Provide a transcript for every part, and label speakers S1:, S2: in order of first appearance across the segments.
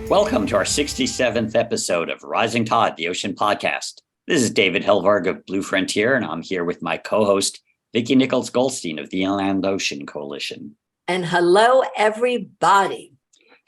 S1: Welcome to our 67th episode of Rising Tide, the Ocean Podcast. This is David Helvarg of Blue Frontier, and I'm here with my co-host, Vicki Nichols-Goldstein of the Inland Ocean Coalition.
S2: And hello, everybody.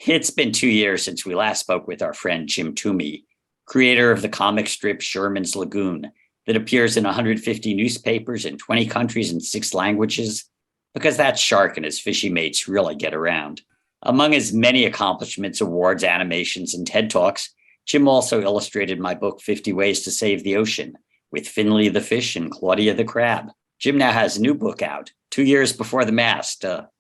S1: It's been 2 years since we last spoke with our friend Jim Toomey, creator of the comic strip Sherman's Lagoon, that appears in 150 newspapers in 20 countries and 6 languages, because that shark and his fishy mates really get around. Among his many accomplishments, awards, animations, and TED Talks, Jim also illustrated my book, 50 Ways to Save the Ocean, with Finley the fish and Claudia the crab. Jim now has a new book out, 2 years before the Mast. That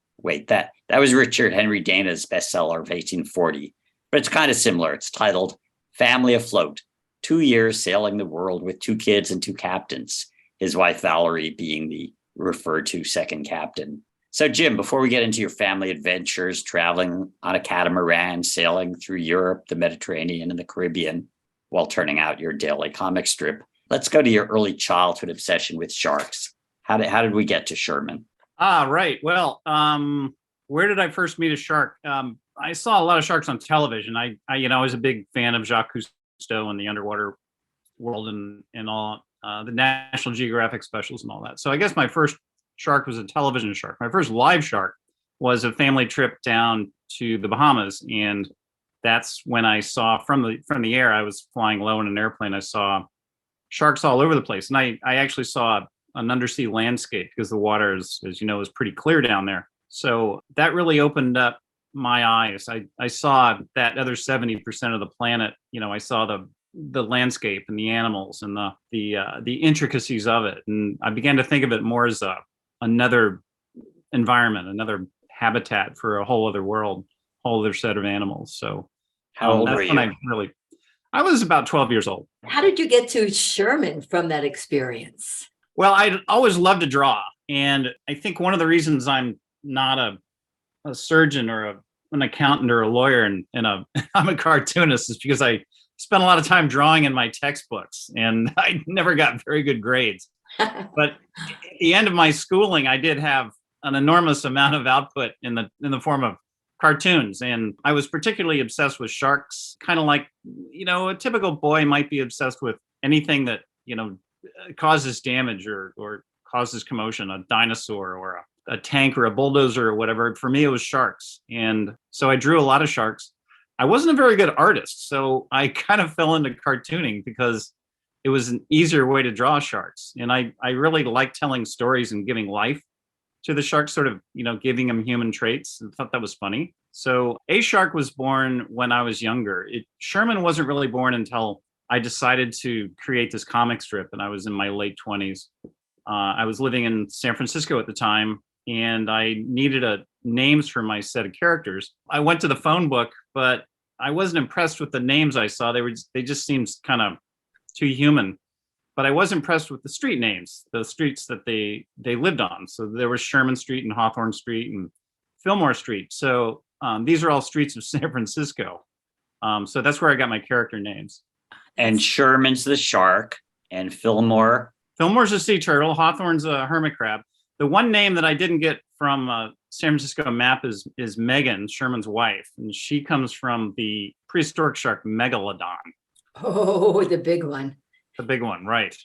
S1: was Richard Henry Dana's bestseller of 1840, but it's kind of similar. It's titled Family Afloat, 2 years sailing the world with 2 kids and 2 captains, his wife Valerie being the referred to second captain. So, Jim, before we get into your family adventures, traveling on a catamaran, sailing through Europe, the Mediterranean, and the Caribbean, while turning out your daily comic strip, let's go to your early childhood obsession with sharks. How did we get to Sherman?
S3: Right. Well, where did I first meet a shark? I saw a lot of sharks on television. I was a big fan of Jacques Cousteau and the underwater world and all the National Geographic specials and all that. So I guess my first shark was a television shark. My first live shark was a family trip down to the Bahamas, and that's when I saw from the air. I was flying low in an airplane. I saw sharks all over the place, and I actually saw an undersea landscape because the water is, as you know, is pretty clear down there. So that really opened up my eyes. I saw that other 70% of the planet. I saw the landscape and the animals and the intricacies of it, and I began to think of it more as another environment, another habitat for a whole other world, whole other set of animals. So
S1: how old were you?
S3: I was about 12 years old.
S2: How did you get to Sherman from that experience?
S3: Well, I always loved to draw. And I think one of the reasons I'm not a surgeon or an accountant or a lawyer and I'm a cartoonist is because I spent a lot of time drawing in my textbooks and I never got very good grades. But at the end of my schooling, I did have an enormous amount of output in the form of cartoons. And I was particularly obsessed with sharks, kind of like, a typical boy might be obsessed with anything that, causes damage or causes commotion, a dinosaur or a tank or a bulldozer or whatever. For me, it was sharks. And so I drew a lot of sharks. I wasn't a very good artist, so I kind of fell into cartooning because it was an easier way to draw sharks. And I really like telling stories and giving life to the sharks, sort of, giving them human traits. I thought that was funny. So a shark was born when I was younger. Sherman wasn't really born until I decided to create this comic strip, and I was in my late 20s. I was living in San Francisco at the time, and I needed names for my set of characters. I went to the phone book, but I wasn't impressed with the names I saw. They just seemed kind of too human. But I was impressed with the street names, the streets that they lived on. So there was Sherman Street and Hawthorne Street and Fillmore Street. So these are all streets of San Francisco. So that's where I got my character names.
S1: And Sherman's the shark, and
S3: Fillmore's a sea turtle. Hawthorne's a hermit crab. The one name that I didn't get from San Francisco map is Megan, Sherman's wife, and she comes from the prehistoric shark Megalodon.
S2: Oh, the big one.
S3: The big one, right.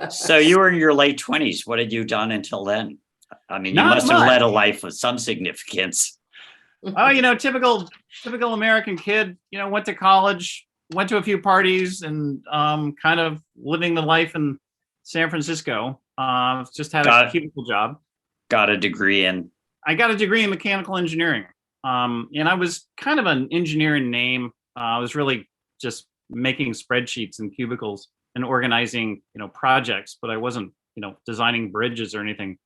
S1: So you were in your late 20s. What had you done until then? I mean, you must have led a life of some significance.
S3: Oh, typical American kid, went to college, went to a few parties, and kind of living the life in San Francisco. Just had a cubicle job.
S1: Got a degree in?
S3: I got a degree in mechanical engineering. And I was kind of an engineer in name. I was really just making spreadsheets and cubicles and organizing, projects, but I wasn't, designing bridges or anything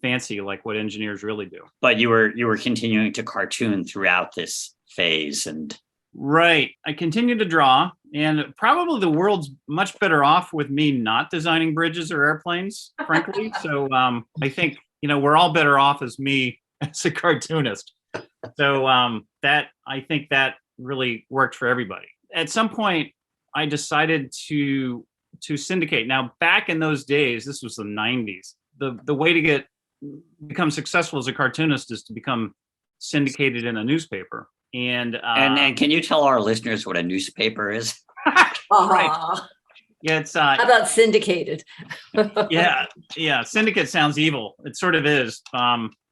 S3: fancy like what engineers really do.
S1: But you were continuing to cartoon throughout this phase. And
S3: right. I continued to draw, and probably the world's much better off with me not designing bridges or airplanes, frankly. So I think, we're all better off as me as a cartoonist. So I think that really worked for everybody. At some point, I decided to syndicate. Now, back in those days, this was the 90s, the way to become successful as a cartoonist is to become syndicated in a newspaper.
S1: And can you tell our listeners what a newspaper is?
S3: Right.
S2: Aw.
S3: Yeah, it's
S2: How about syndicated?
S3: yeah. Syndicate sounds evil. It sort of is.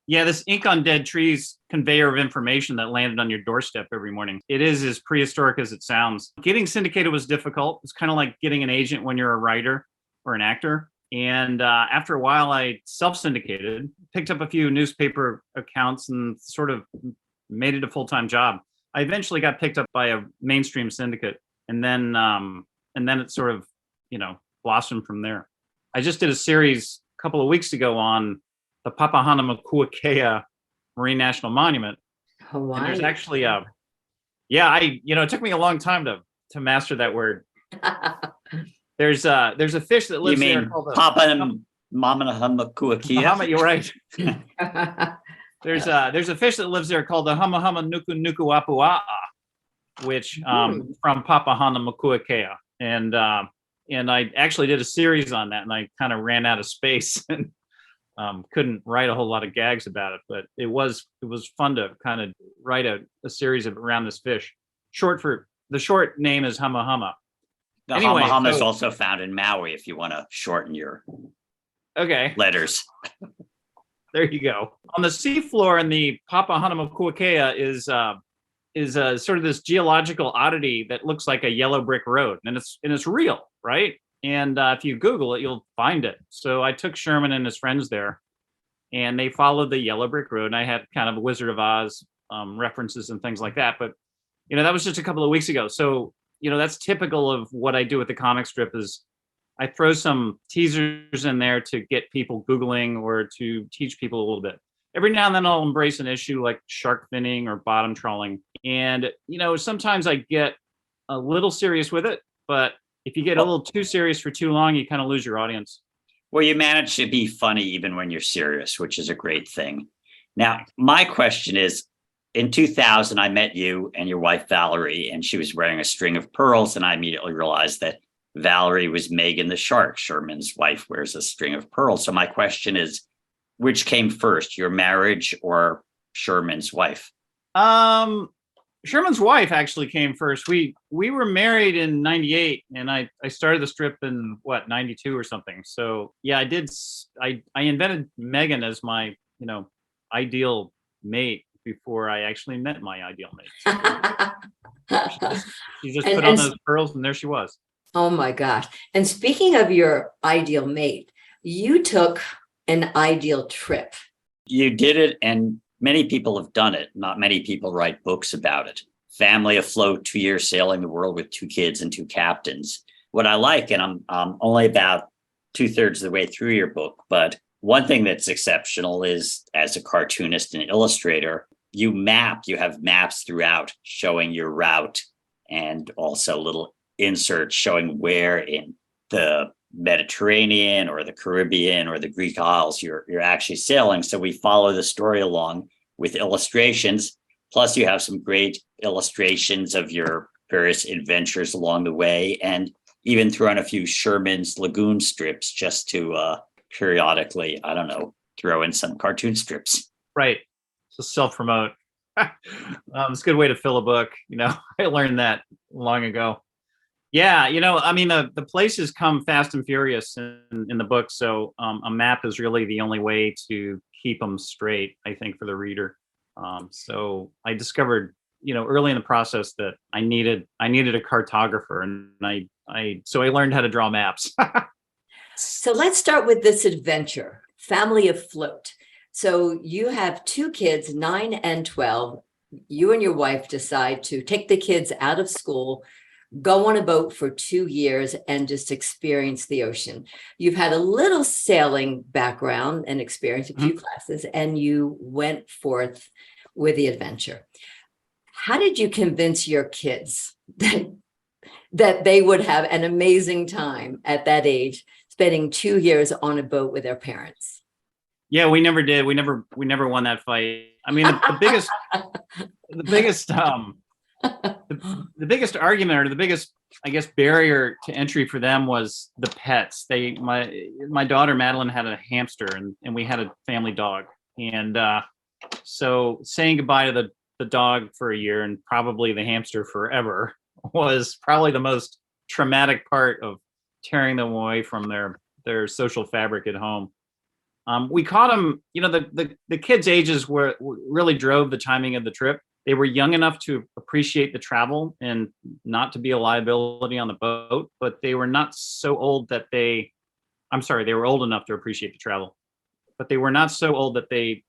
S3: This ink on dead trees conveyor of information that landed on your doorstep every morning. It is as prehistoric as it sounds. Getting syndicated was difficult. It's kind of like getting an agent when you're a writer or an actor. And after a while, I self-syndicated, picked up a few newspaper accounts and sort of made it a full-time job. I eventually got picked up by a mainstream syndicate, and then it sort of, blossomed from there. I just did a series a couple of weeks ago on the Papahanaumokuakea Marine National Monument.
S2: Hawaii.
S3: And there's actually it took me a long time to master that word. There's a fish that lives there called
S1: Papahanaumokuakea?
S3: You're right. There's a fish that lives there called the Hamahamaunukunukuapua'a, which from Papahanaumokuakea. And I actually did a series on that, and I kind of ran out of space and couldn't write a whole lot of gags about it. But it was fun to kind of write a series around this fish. The short name is Hamahama.
S1: The Hamahama is also found in Maui if you want to shorten your letters.
S3: There you go. On the seafloor in the Papahanaumokuakea is sort of this geological oddity that looks like a yellow brick road, and it's real, right? And if you Google it, you'll find it. So I took Sherman and his friends there, and they followed the yellow brick road. And I had kind of Wizard of Oz references and things like that. But that was just a couple of weeks ago. So that's typical of what I do with the comic strip. Is I throw some teasers in there to get people Googling or to teach people a little bit. Every now and then I'll embrace an issue like shark finning or bottom trawling. And, sometimes I get a little serious with it, but if you get a little too serious for too long, you kind of lose your audience.
S1: Well, you manage to be funny even when you're serious, which is a great thing. Now, my question is, in 2000, I met you and your wife, Valerie, and she was wearing a string of pearls. And I immediately realized that Valerie was Megan the shark. Sherman's wife wears a string of pearls. So my question is, which came first, your marriage or Sherman's wife?
S3: Sherman's wife actually came first. We were married in 98, and I started the strip in 92 or something. So yeah, I invented Megan as my, ideal mate before I actually met my ideal mate. So she just put on those pearls, and there she was.
S2: Oh my gosh. And speaking of your ideal mate, you took an ideal trip.
S1: You did it, and many people have done it. Not many people write books about it. Family afloat, 2 years sailing the world with 2 kids and 2 captains. What I like, and I'm only about 2/3 of the way through your book, but one thing that's exceptional is, as a cartoonist and illustrator, you have maps throughout showing your route, and also little inserts showing where in the Mediterranean or the Caribbean or the Greek Isles you're actually sailing. So we follow the story along with illustrations. Plus you have some great illustrations of your various adventures along the way, and even throw in a few Sherman's Lagoon strips just to periodically, throw in some cartoon strips.
S3: Right. So self-promote. It's a good way to fill a book. I learned that long ago. Yeah, the places come fast and furious in the book. So a map is really the only way to keep them straight, I think, for the reader. So I discovered, early in the process that I needed a cartographer, and I learned how to draw maps.
S2: So let's start with this adventure, Family Afloat. So you have 2 kids, 9 and 12. You and your wife decide to take the kids out of school, go on a boat for 2 years, and just experience the ocean. You've had a little sailing background and experience, a few classes, and you went forth with the adventure. How did you convince your kids that they would have an amazing time at that age, spending 2 years on a boat with their parents?
S3: Yeah, we never did. We never won that fight. I mean, the biggest argument, or the biggest, I guess, barrier to entry for them was the pets. My daughter Madeline had a hamster, and we had a family dog, and so saying goodbye to the dog for a year and probably the hamster forever was probably the most traumatic part of tearing them away from their social fabric at home. We caught them, the kids' ages really drove the timing of the trip. They were young enough to appreciate the travel and not to be a liability on the boat, but they were not so old that they were old enough to appreciate the travel, but they were not so old that they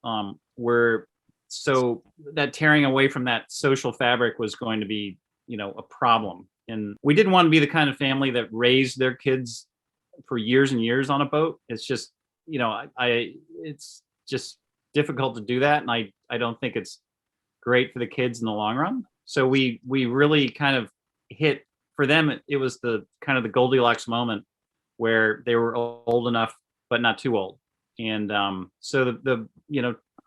S3: were so that tearing away from that social fabric was going to be, a problem. And we didn't want to be the kind of family that raised their kids for years and years on a boat. It's just, it's just difficult to do that. And I don't think it's great for the kids in the long run. So we really kind of hit, for them, it was the kind of the Goldilocks moment where they were old enough, but not too old. And so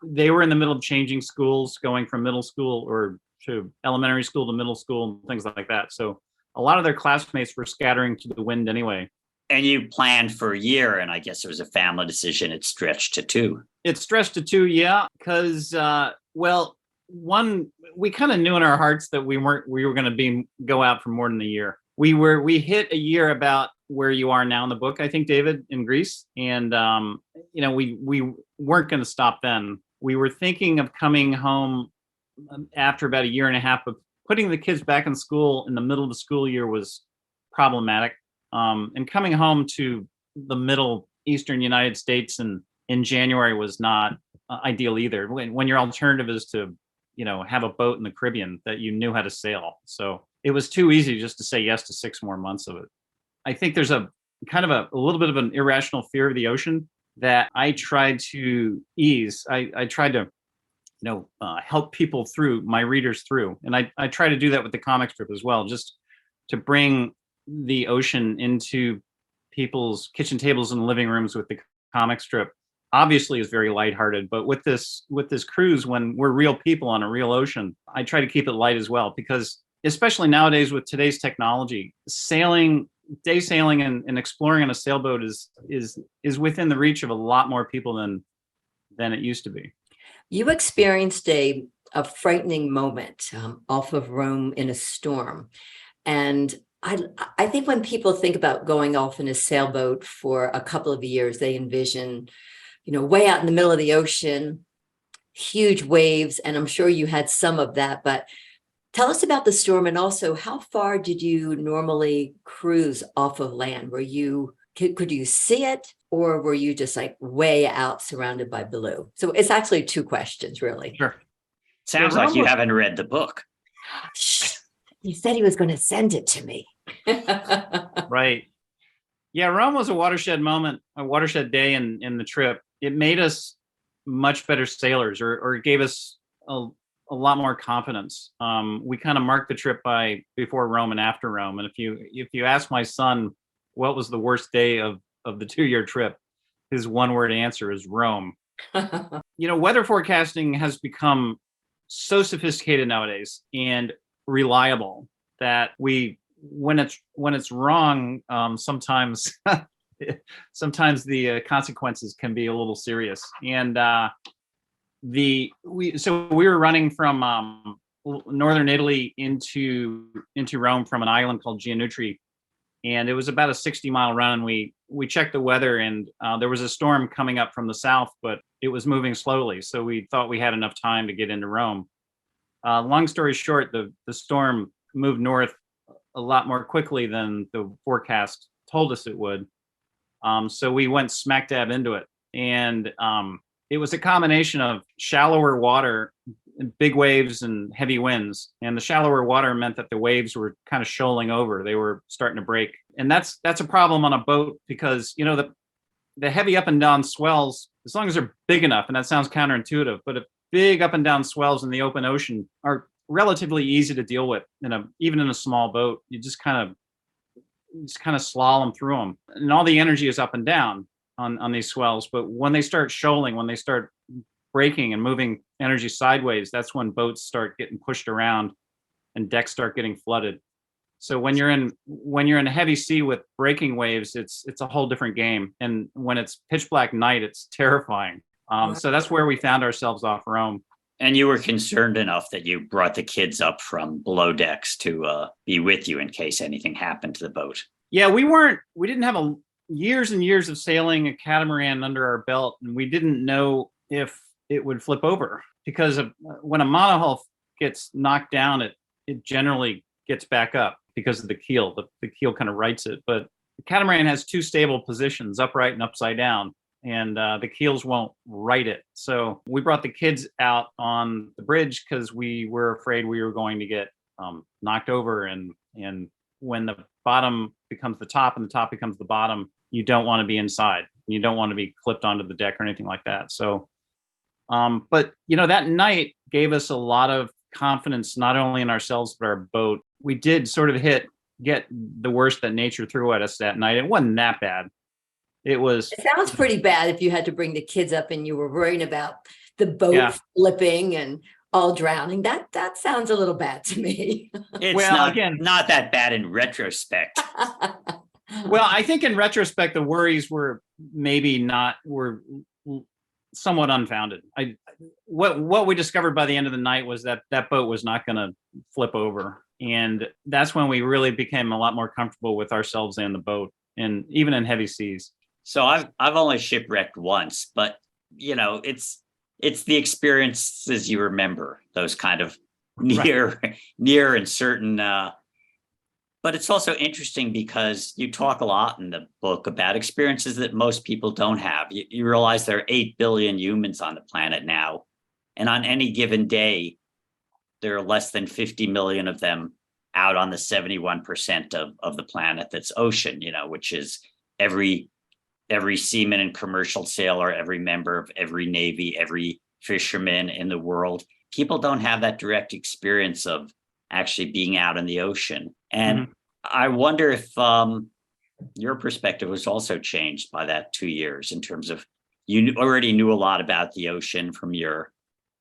S3: they were in the middle of changing schools, going from middle school or to elementary school to middle school and things like that. So a lot of their classmates were scattering to the wind anyway.
S1: And you planned for a year, and I guess it was a family decision. It stretched to 2.
S3: It stretched to 2, yeah, because one, we kind of knew in our hearts that we were going to go out for more than a year. We hit a year about where you are now in the book, I think, David, in Greece, and we weren't going to stop then. We were thinking of coming home after about a year and a half, but putting the kids back in school in the middle of the school year was problematic. And coming home to the middle eastern United States in January was not ideal either. When your alternative is to, have a boat in the Caribbean that you knew how to sail. So it was too easy just to say yes to 6 more months of it. I think there's a kind of a little bit of an irrational fear of the ocean that I tried to ease. I tried to, help people through, my readers through. And I try to do that with the comic strip as well, just to bring the ocean into people's kitchen tables and living rooms with the comic strip. Obviously is very lighthearted, but with this cruise, when we're real people on a real ocean, I try to keep it light as well, because especially nowadays with today's technology, day sailing and exploring on a sailboat is within the reach of a lot more people than it used to be.
S2: You experienced a frightening moment off of Rome in a storm. And I think when people think about going off in a sailboat for a couple of years, they envision, way out in the middle of the ocean, huge waves. And I'm sure you had some of that, but tell us about the storm. And also, how far did you normally cruise off of land? Could you see it, or were you just like way out surrounded by blue? So it's actually 2 questions, really.
S3: Sure.
S1: Sounds like you haven't read the book.
S2: He said he was going to send it to me.
S3: Right. Yeah, Rome was a watershed moment, a watershed day in the trip. It made us much better sailors, or it gave us a lot more confidence. We kind of marked the trip by before Rome and after Rome. And if you ask my son what was the worst day of the 2-year trip, his one-word answer is Rome. Weather forecasting has become so sophisticated nowadays and reliable that when it's wrong, sometimes the consequences can be a little serious. And we were running from northern Italy into Rome from an island called Gianutri, and it was about a 60-mile run. And we checked the weather, and there was a storm coming up from the south, but it was moving slowly, so we thought we had enough time to get into Rome. Long story short, the storm moved north a lot more quickly than the forecast told us it would. So we went smack dab into it. And it was a combination of shallower water, big waves, and heavy winds. And the shallower water meant that the waves were kind of shoaling over. They were starting to break. And that's a problem on a boat, because, the heavy up and down swells, as long as they're big enough, and that sounds counterintuitive, but if big up and down swells in the open ocean are relatively easy to deal with even in a small boat. You just kind of slalom through them, and all the energy is up and down on these swells. But when they start shoaling, when they start breaking and moving energy sideways, that's when boats start getting pushed around and decks start getting flooded. So when you're in a heavy sea with breaking waves, it's a whole different game. And when it's pitch black night, it's terrifying. So that's where we found ourselves off Rome.
S1: And you were concerned enough that you brought the kids up from below decks to be with you in case anything happened to the boat.
S3: Yeah, we didn't have years and years of sailing a catamaran under our belt, and we didn't know if it would flip over because when a monohull gets knocked down, it generally gets back up because of the keel. The keel kind of rights it, but the catamaran has two stable positions, upright and upside down, and the keels won't right it. So we brought the kids out on the bridge because we were afraid we were going to get knocked over, and when the bottom becomes the top and the top becomes the bottom, you don't want to be inside. You don't want to be clipped onto the deck or anything like that. So, but that night gave us a lot of confidence, not only in ourselves, but our boat. We did sort of get the worst that nature threw at us that night. It wasn't that bad. It
S2: sounds pretty bad if you had to bring the kids up and you were worrying about the boat flipping and all drowning. That sounds a little bad to me.
S1: It's not that bad in retrospect.
S3: Well, I think in retrospect, the worries were somewhat unfounded. What we discovered by the end of the night was that boat was not going to flip over. And that's when we really became a lot more comfortable with ourselves and the boat, and even in heavy seas.
S1: So I've only shipwrecked once, but it's the experiences you remember, those kind of near and certain. But it's also interesting because you talk a lot in the book about experiences that most people don't have. You realize there are 8 billion humans on the planet now, and on any given day, there are less than 50 million of them out on the 71% of the planet that's ocean, which is every seaman and commercial sailor, every member of every navy, every fisherman in the world. People don't have that direct experience of actually being out in the ocean. And I wonder if your perspective was also changed by that 2 years, in terms of you already knew a lot about the ocean from your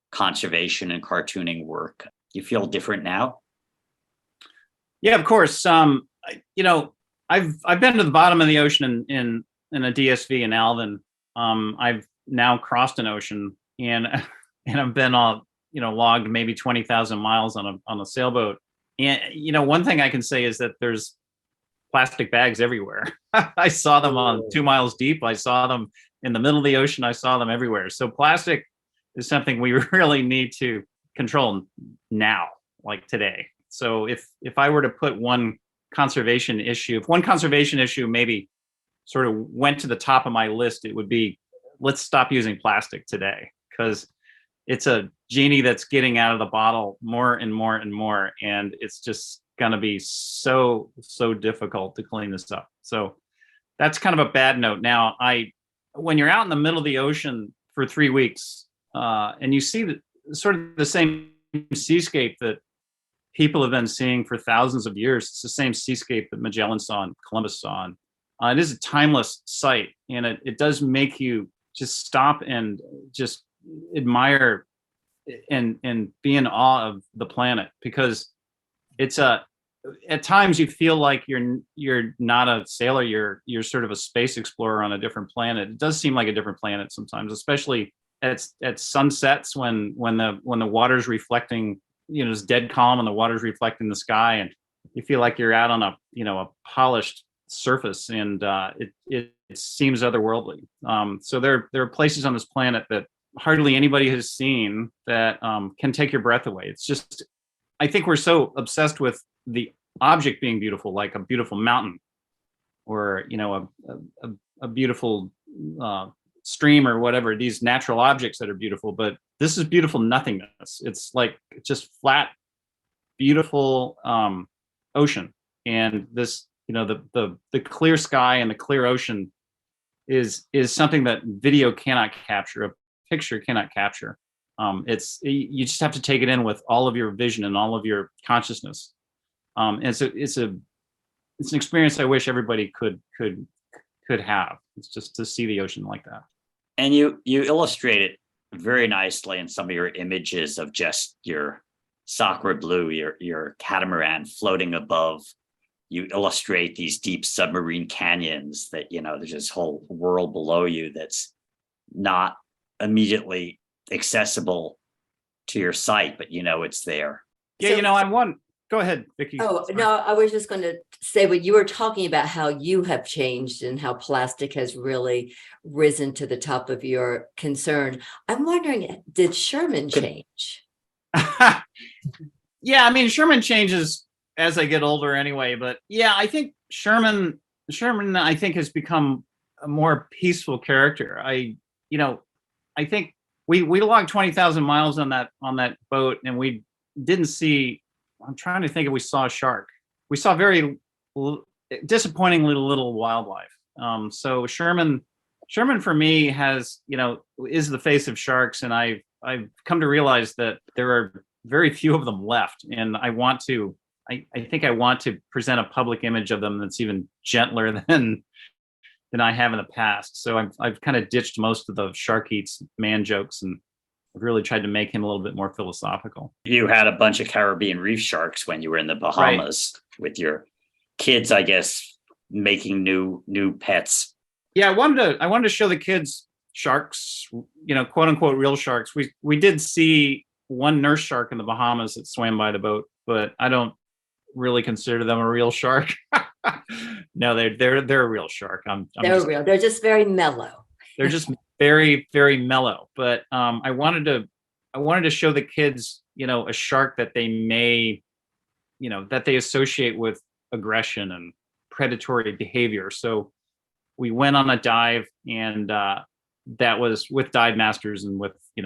S1: conservation and cartooning work. You feel different now?
S3: Yeah, of course. I've been to the bottom of the ocean in a DSV in Alvin. I've now crossed an ocean, and I've been logged maybe 20,000 miles on a sailboat. And one thing I can say is that there's plastic bags everywhere. I saw them on 2 miles deep. I saw them in the middle of the ocean. I saw them everywhere. So plastic is something we really need to control now, like today. So if I were to put one conservation issue maybe sort of went to the top of my list, it would be, let's stop using plastic today, because it's a genie that's getting out of the bottle more and more and more, and it's just going to be so difficult to clean this up. So that's kind of a bad note. Now, when you're out in the middle of the ocean for 3 weeks, and you see sort of the same seascape that people have been seeing for thousands of years. It's the same seascape that Magellan saw and Columbus saw. And it is a timeless sight, and it does make you just stop and just admire and be in awe of the planet, because it's at times you feel like you're not a sailor, you're sort of a space explorer on a different planet. It does seem like a different planet sometimes, especially at sunsets when the water's reflecting, it's dead calm and the water's reflecting the sky, and you feel like you're out on a polished surface, and it seems otherworldly. So there are places on this planet that hardly anybody has seen that can take your breath away. It's just, I think we're so obsessed with the object being beautiful, like a beautiful mountain, or a beautiful stream or whatever, these natural objects that are beautiful. But this is beautiful nothingness. It's like just flat, beautiful ocean. And this, the clear sky and the clear ocean is something that video cannot capture, a picture cannot capture. You just have to take it in with all of your vision and all of your consciousness. And so it's an experience I wish everybody could have. It's just to see the ocean like that.
S1: And you illustrate it very nicely in some of your images of just your Sacre Bleu, your catamaran floating above. You illustrate these deep submarine canyons that, there's this whole world below you that's not immediately accessible to your sight, but it's there.
S3: Yeah, go ahead, Vicki.
S2: Oh,
S3: Sorry.
S2: no, I was just going to say what you were talking about, how you have changed and how plastic has really risen to the top of your concern. I'm wondering, did Sherman change?
S3: Yeah, I mean, Sherman changes as I get older anyway, but yeah, I think Sherman, I think, has become a more peaceful character. I think we logged 20,000 miles on that boat, and we didn't see. I'm trying to think if we saw a shark. We saw very disappointingly little wildlife. So Sherman for me has, is the face of sharks, and I've come to realize that there are very few of them left, and I think I want to present a public image of them that's even gentler than I have in the past. So I've kind of ditched most of the shark eats man jokes, and I've really tried to make him a little bit more philosophical.
S1: You had a bunch of Caribbean reef sharks when you were in the Bahamas with your kids, I guess, making new pets.
S3: Yeah, I wanted to show the kids sharks, quote unquote real sharks. We did see one nurse shark in the Bahamas that swam by the boat, but I don't really consider them a real shark. No, they're a real shark.
S2: They're real. They're just very mellow.
S3: They're just very, very mellow. But I wanted to show the kids, a shark that they may, that they associate with aggression and predatory behavior. So we went on a dive, and that was with dive masters and with, it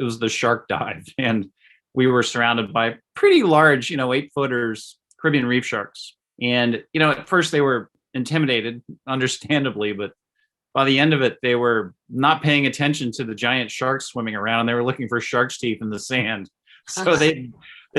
S3: was the shark dive. And we were surrounded by pretty large, 8-footers, Caribbean reef sharks. And, at first they were intimidated, understandably, but by the end of it, they were not paying attention to the giant sharks swimming around. They were looking for shark's teeth in the sand. So they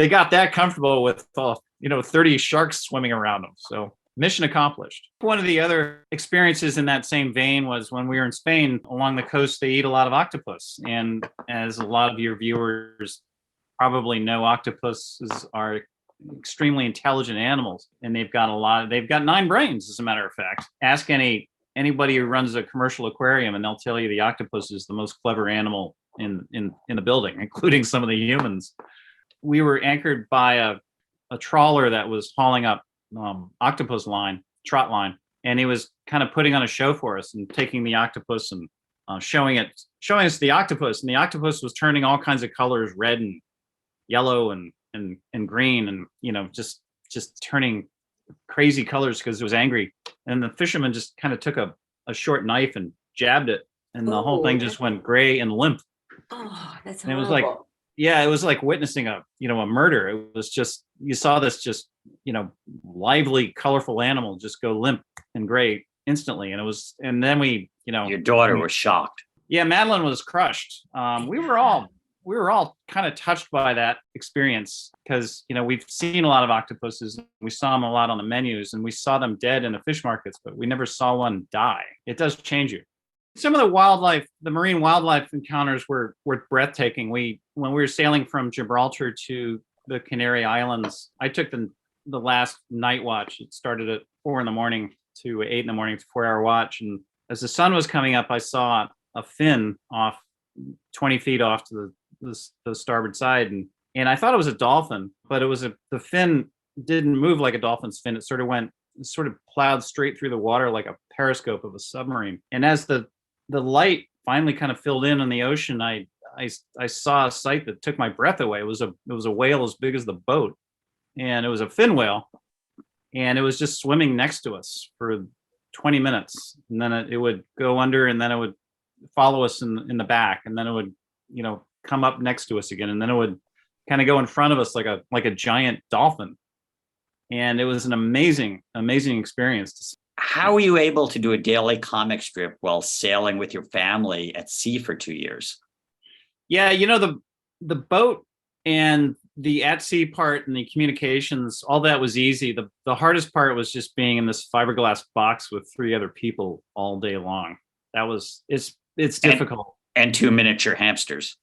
S3: got that comfortable with, 30 sharks swimming around them. So mission accomplished. One of the other experiences in that same vein was when we were in Spain. Along the coast, they eat a lot of octopus. And as a lot of your viewers probably know, octopuses are extremely intelligent animals, and they've got 9 brains, as a matter of fact. Ask anybody who runs a commercial aquarium, and they'll tell you the octopus is the most clever animal in the building, including some of the humans. We were anchored by a trawler that was hauling up octopus line, trot line, and he was kind of putting on a show for us and taking the octopus and showing us the octopus, and the octopus was turning all kinds of colors, red and yellow and green, and just turning crazy colors because it was angry. And the fisherman just kind of took a short knife and jabbed it, and the whole thing just went gray and limp.
S2: Oh, that's
S3: and
S2: horrible.
S3: It was like witnessing a murder. It was just, you saw this just lively, colorful animal just go limp and gray instantly. And then
S1: your daughter was shocked.
S3: Yeah, Madeline was crushed. We were all kind of touched by that experience because, we've seen a lot of octopuses. We saw them a lot on the menus, and we saw them dead in the fish markets, but we never saw one die. It does change you. Some of the marine wildlife encounters were breathtaking. When we were sailing from Gibraltar to the Canary Islands, I took the last night watch. It started at 4 a.m. to 8 a.m. It's a 4-hour watch. And as the sun was coming up, I saw a fin off 20 feet off to the starboard side, and I thought it was a dolphin, but the fin didn't move like a dolphin's fin. It sort of plowed straight through the water like a periscope of a submarine. And as the light finally kind of filled in on the ocean, I saw a sight that took my breath away. It was a whale as big as the boat, and it was a fin whale, and it was just swimming next to us for 20 minutes, and then it would go under, and then it would follow us in the back, and then it would come up next to us again, and then it would kind of go in front of us like a giant dolphin. And it was an amazing experience.
S1: How were you able to do a daily comic strip while sailing with your family at sea for 2 years?
S3: Yeah, the boat and the at sea part and the communications, all that was easy. The hardest part was just being in this fiberglass box with 3 other people all day long. It's difficult.
S1: And 2 miniature hamsters.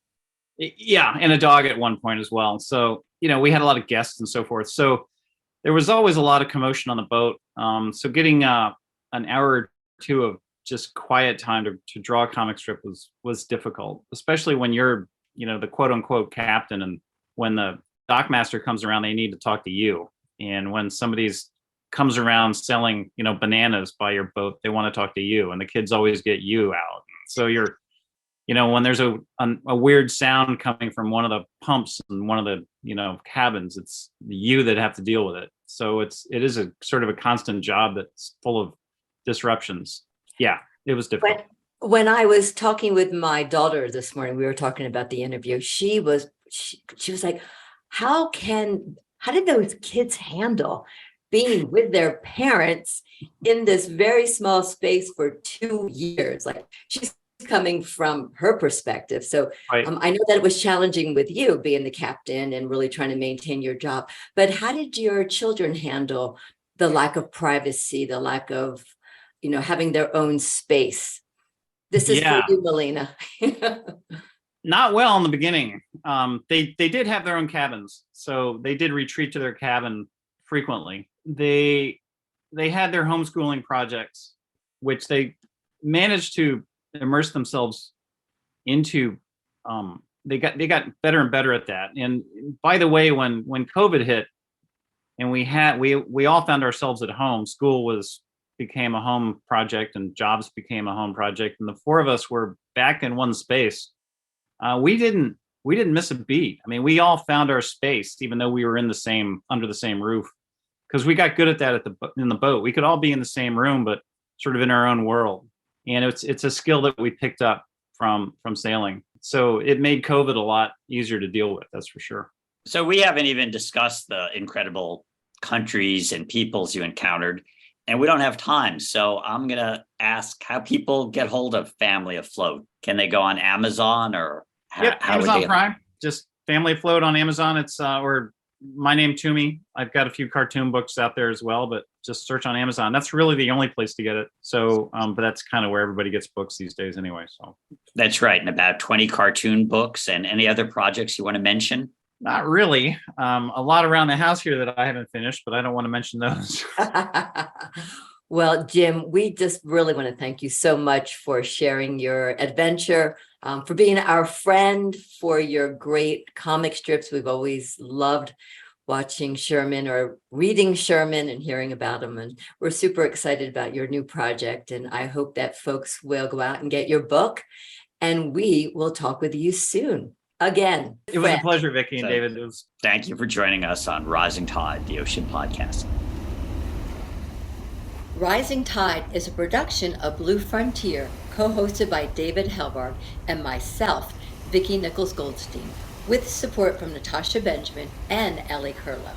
S3: Yeah, and a dog at one point as well. So, we had a lot of guests and so forth. So there was always a lot of commotion on the boat. So getting an hour or 2 of just quiet time to draw a comic strip was difficult, especially when you're the quote unquote captain. And when the dockmaster comes around, they need to talk to you. And when somebody's comes around selling, bananas by your boat, they want to talk to you. And the kids always get you out. So you're, when there's a weird sound coming from one of the pumps in one of the, cabins, it's you that have to deal with it. So it is a sort of a constant job that's full of disruptions. Yeah, it was difficult.
S2: When I was talking with my daughter this morning, we were talking about the interview. She was like, how did those kids handle being with their parents in this very small space for 2 years? Like, she's coming from her perspective. So
S3: right.
S2: I know that it was challenging with you being the captain and really trying to maintain your job. But how did your children handle the lack of privacy, the lack of, having their own space? This is for you, Melina.
S3: Not well in the beginning. They did have their own cabins, so they did retreat to their cabin frequently. They had their homeschooling projects, which they managed to immerse themselves into. They got better and better at that. And by the way, when COVID hit, and we all found ourselves at home, school became a home project, and jobs became a home project, and the four of us were back in one space. We didn't miss a beat. I mean, we all found our space, even though we were under the same roof, because we got good at that in the boat. We could all be in the same room, but sort of in our own world. And it's a skill that we picked up from sailing. So it made COVID a lot easier to deal with. That's for sure.
S1: So we haven't even discussed the incredible countries and peoples you encountered, and we don't have time. So I'm going to ask how people get hold of Family Afloat. Can they go on Amazon or
S3: how Amazon Prime? Just Family Afloat on Amazon. It's or my name Toomey. I've got a few cartoon books out there as well, but just search on Amazon. That's really the only place to get it. So, but that's kind of where everybody gets books these days anyway. So
S1: that's right. And about 20 cartoon books. And any other projects you want to mention?
S3: Not really. A lot around the house here that I haven't finished, but I don't want to mention those.
S2: Well, Jim, we just really want to thank you so much for sharing your adventure, for being our friend, for your great comic strips. We've always loved watching Sherman or reading Sherman and hearing about him. And we're super excited about your new project. And I hope that folks will go out and get your book, and we will talk with you soon. Again,
S3: it was a pleasure, Vicki and David.
S1: Thank you for joining us on Rising Tide, the Ocean Podcast.
S2: Rising Tide is a production of Blue Frontier, co-hosted by David Helvarg and myself, Vicki Nichols-Goldstein, with support from Natasha Benjamin and Ellie Curlow.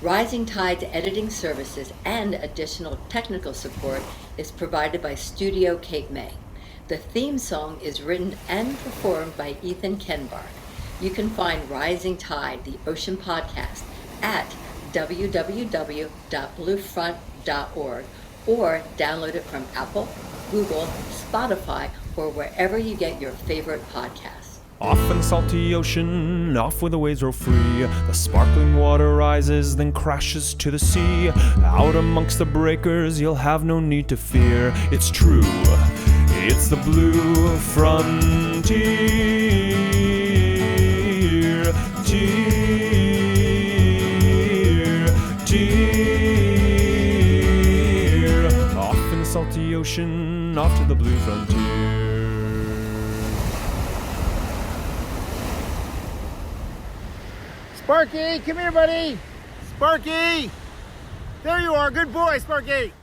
S2: Rising Tide's editing services and additional technical support is provided by Studio Cape May. The theme song is written and performed by Ethan Kenbarg. You can find Rising Tide, the Ocean Podcast, at www.bluefront.org or download it from Apple, Google, Spotify, or wherever you get your favorite podcasts.
S4: Off in the salty ocean, off where the waves roll free, the sparkling water rises, then crashes to the sea. Out amongst the breakers, you'll have no need to fear. It's true, it's the Blue Frontier. Off in the salty ocean, off to the Blue Frontier.
S5: Sparky, come here, buddy. Sparky! There you are. Good boy, Sparky.